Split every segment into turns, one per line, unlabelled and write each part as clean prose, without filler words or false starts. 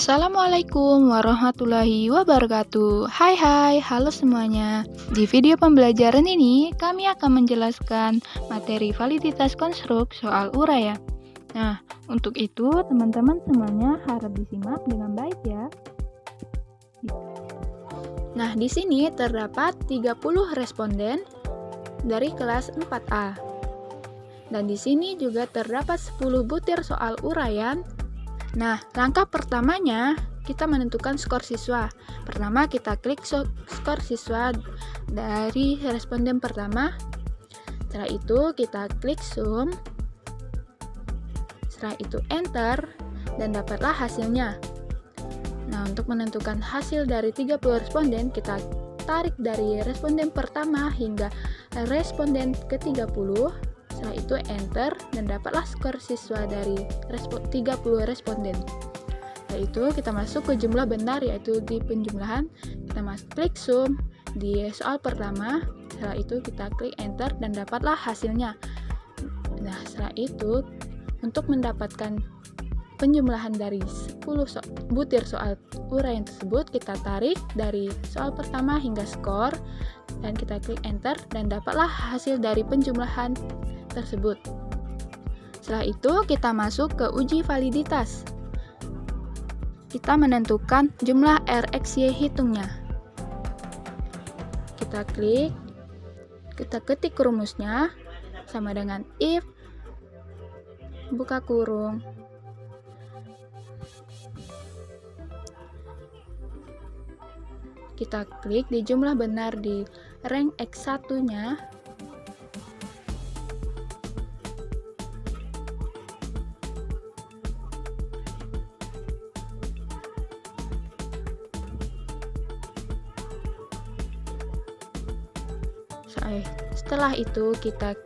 Assalamualaikum warahmatullahi wabarakatuh. Hai, halo semuanya. Di video pembelajaran ini, kami akan menjelaskan materi validitas konstruk soal uraian. Nah, untuk itu teman-teman semuanya harap disimak dengan baik ya. Nah, di sini terdapat 30 responden dari kelas 4A. Dan di sini juga terdapat 10 butir soal uraian. Nah, langkah pertamanya kita menentukan skor siswa. Pertama kita klik skor siswa dari responden pertama. Setelah itu kita klik sum. Setelah itu enter dan dapatlah hasilnya. Nah, untuk menentukan hasil dari 30 responden, kita tarik dari responden pertama hingga responden ke-30. Setelah itu enter dan dapatlah skor siswa dari 30 responden. Setelah itu kita masuk ke jumlah benar, yaitu di penjumlahan. Kita klik sum di soal pertama. Setelah itu kita klik enter dan dapatlah hasilnya. Nah, setelah itu untuk mendapatkan penjumlahan dari 10 butir soal uraian tersebut, kita tarik dari soal pertama hingga skor dan kita klik enter dan dapatlah hasil dari penjumlahan tersebut. Setelah itu kita masuk ke uji validitas. Kita menentukan jumlah RXY hitungnya. Kita klik, kita ketik rumusnya sama dengan if buka kurung kita klik di jumlah benar di rank X1 nya. Setelah itu kita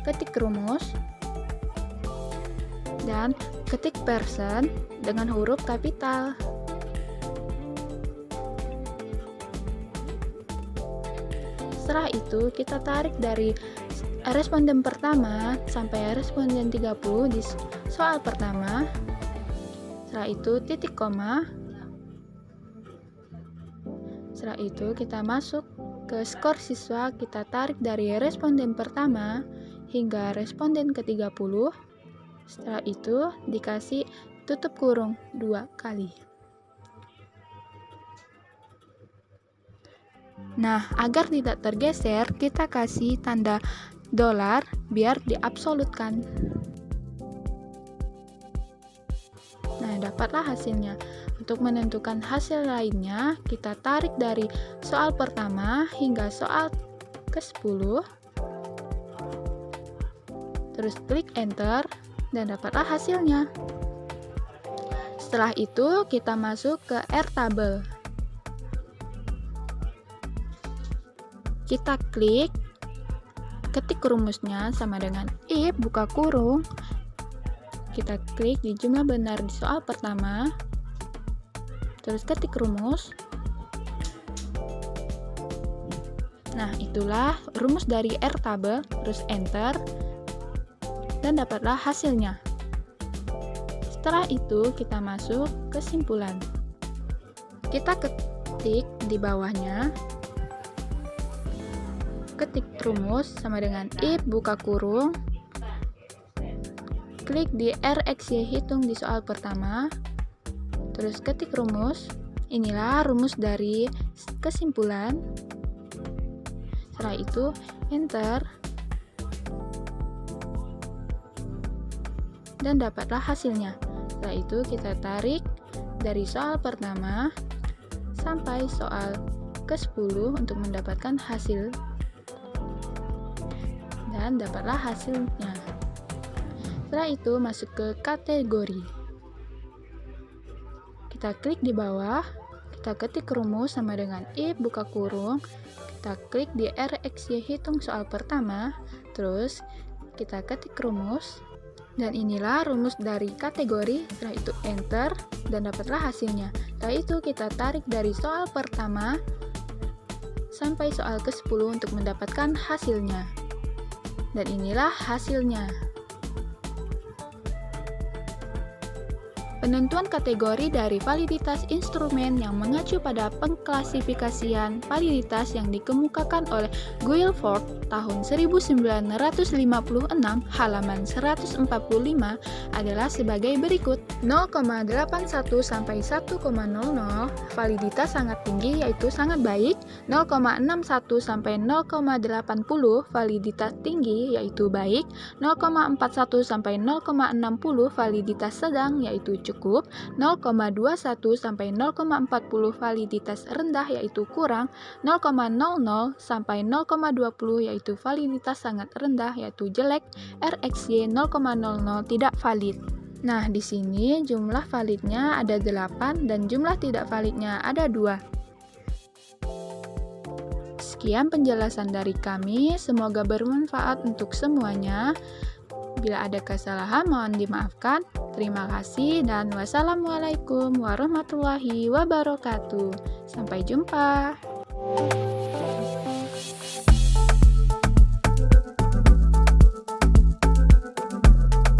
ketik rumus dan ketik persen dengan huruf kapital. Setelah itu kita tarik dari responden pertama sampai responden 30 di soal pertama. Setelah itu titik koma. Setelah itu kita masuk ke skor siswa, kita tarik dari responden pertama hingga responden ke-30. Setelah itu dikasih tutup kurung 2 kali. Nah, agar tidak tergeser, kita kasih tanda dolar biar diabsolutkan. Nah, dapatlah hasilnya. Untuk menentukan hasil lainnya, kita tarik dari soal pertama hingga soal ke-10. Terus klik enter dan dapatlah hasilnya. Setelah itu kita masuk ke R-tabel. Kita klik, ketik rumusnya sama dengan if buka kurung. Kita klik di jumlah benar di soal pertama. Terus ketik rumus. Nah, itulah rumus dari R-tabel. Terus enter dan dapatlah hasilnya. Setelah itu kita masuk ke kesimpulan. Kita ketik di bawahnya, ketik rumus sama dengan if buka kurung, klik di RXY hitung di soal pertama, terus ketik rumus. Inilah rumus dari kesimpulan. Setelah itu enter dan dapatlah hasilnya. Setelah itu kita tarik dari soal pertama sampai soal ke-10 untuk mendapatkan hasil dan dapatlah hasilnya. Setelah itu masuk ke kategori. Kita klik di bawah, kita ketik rumus sama dengan if buka kurung, kita klik di RxY hitung soal pertama, terus kita ketik rumus, dan inilah rumus dari kategori. Setelah itu enter, dan dapatlah hasilnya. Setelah itu kita tarik dari soal pertama sampai soal ke-10 untuk mendapatkan hasilnya. Dan inilah hasilnya. Penentuan kategori dari validitas instrumen yang mengacu pada pengklasifikasian validitas yang dikemukakan oleh Guilford tahun 1956 halaman 145 adalah sebagai berikut. 0,81 sampai 1,00 validitas sangat tinggi yaitu sangat baik, 0,61 sampai 0,80 validitas tinggi yaitu baik, 0,41 sampai 0,60 validitas sedang yaitu cukup, 0,21 sampai 0,40 validitas rendah yaitu kurang, 0,00 sampai 0,20 yaitu validitas sangat rendah yaitu jelek, RxY 0,00 tidak valid. Nah, di sini jumlah validnya ada 8 dan jumlah tidak validnya ada 2. Sekian penjelasan dari kami, semoga bermanfaat untuk semuanya. Bila ada kesalahan mohon dimaafkan. Terima kasih dan wassalamualaikum warahmatullahi wabarakatuh. Sampai jumpa.